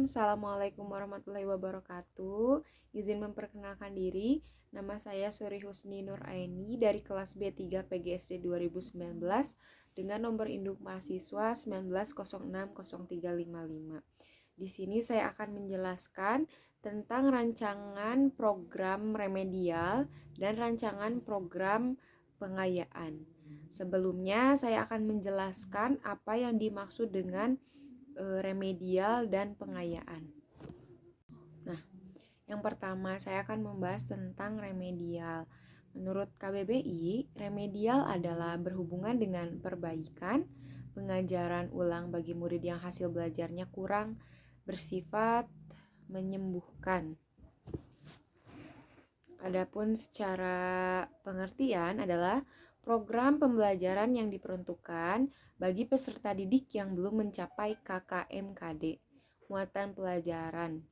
Assalamualaikum warahmatullahi wabarakatuh. Izin memperkenalkan diri, nama saya Suri Husni Nur Aini dari kelas B3 PGSD 2019 dengan nomor induk mahasiswa 19060355. Di sini saya akan menjelaskan tentang rancangan program remedial dan rancangan program pengayaan. Sebelumnya saya akan menjelaskan apa yang dimaksud dengan remedial dan pengayaan. Nah, yang pertama saya akan membahas tentang remedial. Menurut KBBI, remedial adalah berhubungan dengan perbaikan, pengajaran ulang bagi murid yang hasil belajarnya kurang, bersifat menyembuhkan. Adapun secara pengertian adalah program pembelajaran yang diperuntukkan bagi peserta didik yang belum mencapai KKM-KD, muatan pelajaran.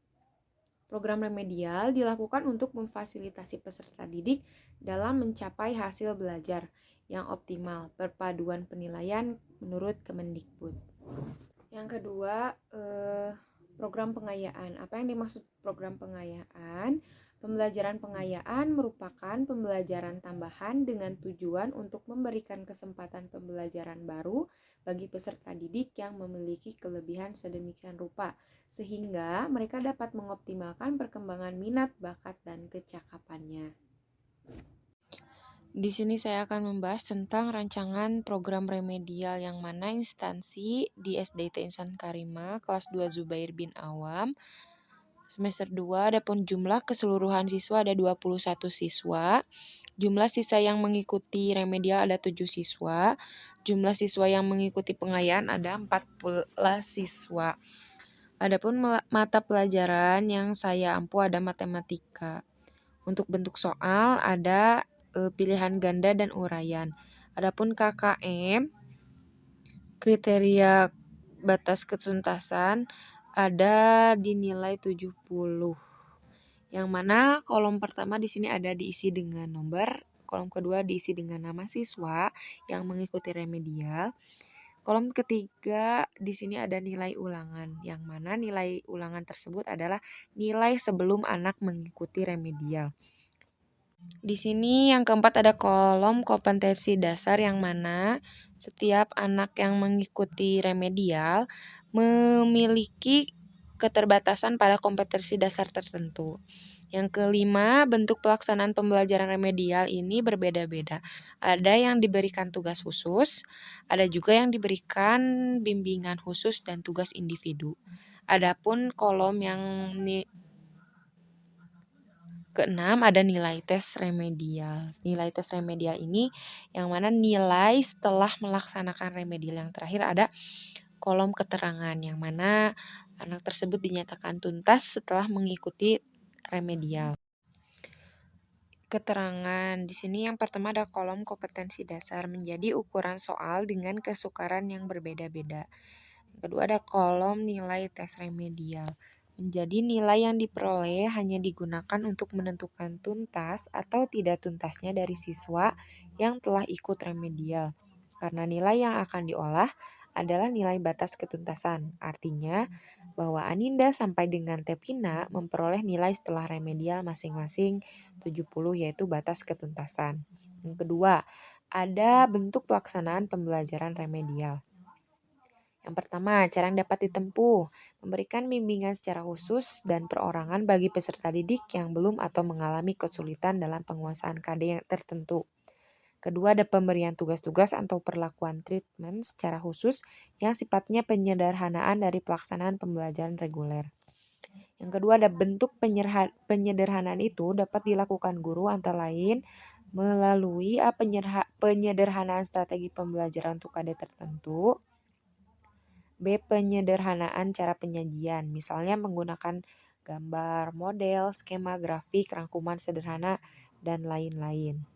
Program remedial dilakukan untuk memfasilitasi peserta didik dalam mencapai hasil belajar yang optimal, perpaduan penilaian menurut Kemendikbud. Yang kedua, program pengayaan. Apa yang dimaksud program pengayaan? Pembelajaran pengayaan merupakan pembelajaran tambahan dengan tujuan untuk memberikan kesempatan pembelajaran baru bagi peserta didik yang memiliki kelebihan sedemikian rupa, sehingga mereka dapat mengoptimalkan perkembangan minat, bakat, dan kecakapannya. Di sini saya akan membahas tentang rancangan program remedial yang mana instansi di SDT Insan Karima kelas 2 Zubair bin Awam semester 2. Adapun jumlah keseluruhan siswa ada 21 siswa. Jumlah siswa yang mengikuti remedial ada 7 siswa. Jumlah siswa yang mengikuti pengayaan ada 14 siswa. Adapun mata pelajaran yang saya ampu ada matematika. Untuk bentuk soal ada pilihan ganda dan uraian. Adapun KKM, kriteria batas ketuntasan ada dinilai 70. Yang mana kolom pertama di sini ada diisi dengan nomor, kolom kedua diisi dengan nama siswa yang mengikuti remedial. Kolom ketiga di sini ada nilai ulangan, yang mana nilai ulangan tersebut adalah nilai sebelum anak mengikuti remedial. Di sini yang keempat ada kolom kompetensi dasar yang mana setiap anak yang mengikuti remedial memiliki keterbatasan pada kompetensi dasar tertentu. Yang kelima, bentuk pelaksanaan pembelajaran remedial ini berbeda-beda. Ada yang diberikan tugas khusus, ada juga yang diberikan bimbingan khusus dan tugas individu. Adapun kolom yang keenam ada nilai tes remedial. Nilai tes remedial ini yang mana nilai setelah melaksanakan remedial. Yang terakhir ada kolom keterangan yang mana anak tersebut dinyatakan tuntas setelah mengikuti remedial. Keterangan di sini yang pertama ada kolom kompetensi dasar menjadi ukuran soal dengan kesukaran yang berbeda-beda. Yang kedua ada kolom nilai tes remedial. Menjadi nilai yang diperoleh hanya digunakan untuk menentukan tuntas atau tidak tuntasnya dari siswa yang telah ikut remedial. Karena nilai yang akan diolah adalah nilai batas ketuntasan. Artinya bahwa Aninda sampai dengan Tepina memperoleh nilai setelah remedial masing-masing 70 yaitu batas ketuntasan. Yang kedua, ada bentuk pelaksanaan pembelajaran remedial. Yang pertama, cara yang dapat ditempuh, memberikan bimbingan secara khusus dan perorangan bagi peserta didik yang belum atau mengalami kesulitan dalam penguasaan KD yang tertentu. Kedua, ada pemberian tugas-tugas atau perlakuan treatment secara khusus yang sifatnya penyederhanaan dari pelaksanaan pembelajaran reguler. Yang kedua, ada bentuk penyederhanaan itu dapat dilakukan guru antara lain melalui penyederhanaan strategi pembelajaran untuk KD tertentu. B. Penyederhanaan cara penyajian, misalnya menggunakan gambar, model, skema grafik, rangkuman sederhana, dan lain-lain.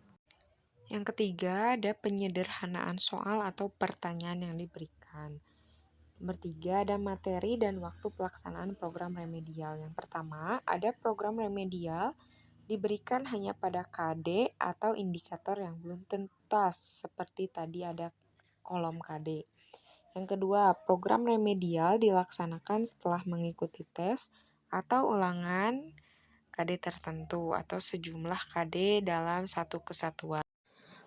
Yang ketiga, ada penyederhanaan soal atau pertanyaan yang diberikan. Nomor 3, ada materi dan waktu pelaksanaan program remedial. Yang pertama, ada program remedial diberikan hanya pada KD atau indikator yang belum tuntas, seperti tadi ada kolom KD. Yang kedua, program remedial dilaksanakan setelah mengikuti tes atau ulangan KD tertentu atau sejumlah KD dalam satu kesatuan.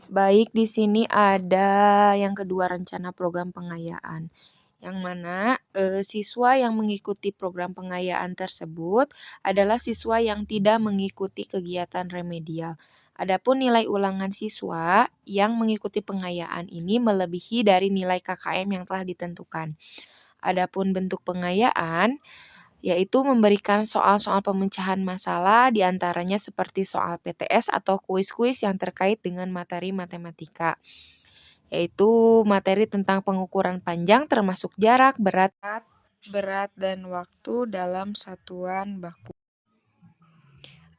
Baik, di sini ada yang kedua, rencana program pengayaan. Yang mana siswa yang mengikuti program pengayaan tersebut adalah siswa yang tidak mengikuti kegiatan remedial. Adapun nilai ulangan siswa yang mengikuti pengayaan ini melebihi dari nilai KKM yang telah ditentukan. Adapun bentuk pengayaan yaitu memberikan soal-soal pemecahan masalah diantaranya seperti soal PTS atau kuis-kuis yang terkait dengan materi matematika, yaitu materi tentang pengukuran panjang termasuk jarak, berat dan waktu dalam satuan baku.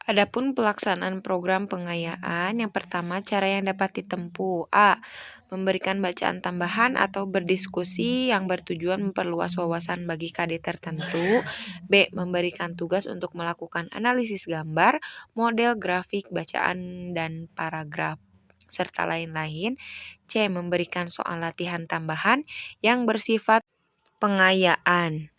Adapun pelaksanaan program pengayaan, yang pertama cara yang dapat ditempuh. A. Memberikan bacaan tambahan atau berdiskusi yang bertujuan memperluas wawasan bagi KD tertentu. B. Memberikan tugas untuk melakukan analisis gambar, model grafik, bacaan, dan paragraf, serta lain-lain. C. Memberikan soal latihan tambahan yang bersifat pengayaan.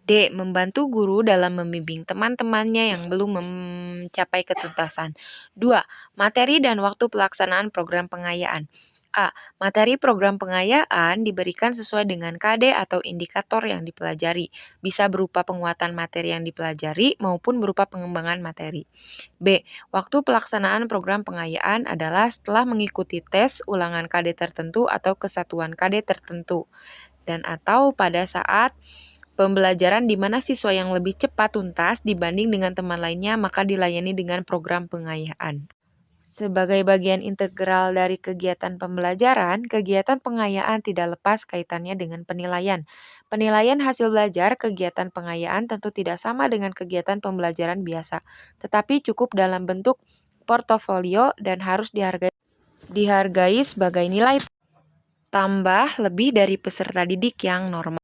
D. Membantu guru dalam membimbing teman-temannya yang belum mencapai ketuntasan. 2. Materi dan waktu pelaksanaan program pengayaan. A. Materi program pengayaan diberikan sesuai dengan KD atau indikator yang dipelajari. Bisa berupa penguatan materi yang dipelajari maupun berupa pengembangan materi. B. Waktu pelaksanaan program pengayaan adalah setelah mengikuti tes ulangan KD tertentu atau kesatuan KD tertentu, dan atau pada saat pembelajaran di mana siswa yang lebih cepat tuntas dibanding dengan teman lainnya maka dilayani dengan program pengayaan. Sebagai bagian integral dari kegiatan pembelajaran, kegiatan pengayaan tidak lepas kaitannya dengan penilaian. Penilaian hasil belajar kegiatan pengayaan tentu tidak sama dengan kegiatan pembelajaran biasa, tetapi cukup dalam bentuk portofolio dan harus dihargai sebagai nilai tambah lebih dari peserta didik yang normal.